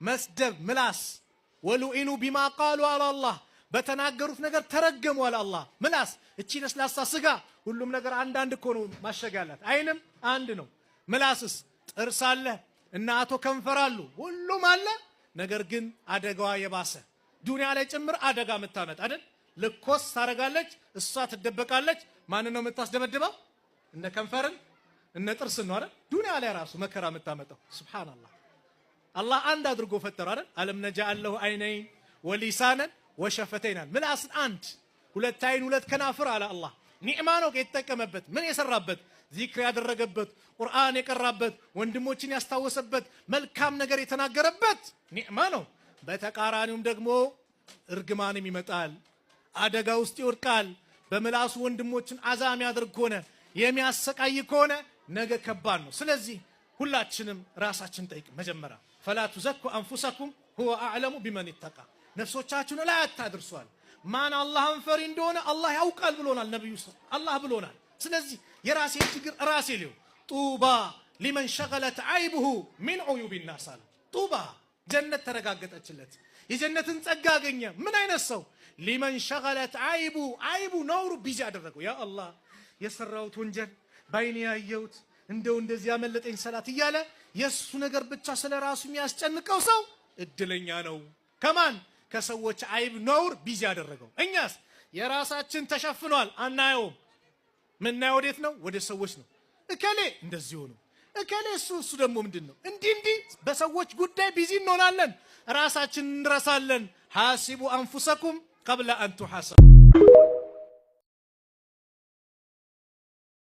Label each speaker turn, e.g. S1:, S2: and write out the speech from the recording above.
S1: መስደብ ምላስ ወሉኢኑ ቢማ ቃሉ አላ አላህ በተናገሩት ነገር ተረገሙ አለ አላህ። ምላስ እቺ ለስላሳ ስጋ ሁሉም ነገር አንድ እኮ ነው ማሸጋላት። አይንም አንድ ነው። ምላስስ ጥርስ አለ እና አቶ ከንፈራሉ ሁሉም አለ። ነገር ግን አደጋዋ የባሰ ዱንያ ላይ ጭምር አደጋ መታመጥ አይደል? ልኮስ ታረጋለች፣ እሷ ትደበቃለች። ማን ነው የምታስደበድበው? እነ ከንፈርን እነ ጥርስ ነው አይደል? ዱንያ ላይ ራሱ መከራ መታመጣው። ሱብሃንአላህ አላህ አንድ አድርጎ ፈጠረው አይደል? አለም ነጃአል ለሁ አይነይን ወሊሳነን ወሸፈተይን። ምላስን አንድ፣ ሁለት አይን ሁለት ከናፍር አለ አላህ። ኒዕማ ነው የተጠቀመበት። ምን የሰራበት? ዚክር ያደረገበት፣ ቁርአን የቀራበት፣ ወንድሞችን ያስታወሰበት፣ መልካም ነገር የተናገረበት ኒዕማ ነው። በተቃራኒውም ደግሞ እርግማንም ይመጣል፣ አደጋ ውስጥ ይወድቃል። በምላሱ ወንድሞችን አዛም ያደርግ ከሆነ የሚያሰቃይ ከሆነ ነገ ከባድ ነው። ስለዚህ ሁላችንም ራሳችን ጠይቅ መጀመሪያ። ፈላ ተዘኩ አንፉሰኩም ሁወ አዕለሙ ቢመን ይተቃ። ነፍሶቻችሁን ላይ አታድርሷል። ማን አላህን ፈሪ እንደሆነ አላህ ያውቃል ብሎናል ነብዩ አላህ ብሎናል። ስለዚህ የራሴ ችግር ራሴ ሊው ጡባ ሊመን ሸገለት አይብሁ ሚን ዑዩብ الناس ጡባ ጀነት ተረጋገጠችለት፣ የጀነትን ጸጋ አገኘ። ምን አይነት ሰው? ሊመን ሸገለት አይቡ ነውሩ ቢዚ አደረገው። ያ አላህ የሰራውት ወንጀል ባይኔ ያየሁት እንደዚህ ያመለጠኝ ሰላት እያለ የሱ ነገር ብቻ ስለራሱ የሚያስጨንቀው ሰው እድለኛ ነው። ከማን? ከሰዎች አይብ ነውር ቢዚ ያደረገው። እኛስ የራሳችን ተሸፍኗል አናየውም። ምናየው ወዴት ነው? ወደ ሰዎች ነው። እከሌ እንደዚህ ሆኖ እከሌ እሱ ደግሞ ምንድነው? እንዲህ በሰዎች ጉዳይ ቢዚ እንሆናለን፣ ራሳችንን እንረሳለን። ሐሲቡ አንፉሰኩም ቀብለ አን ቱሐሰቡ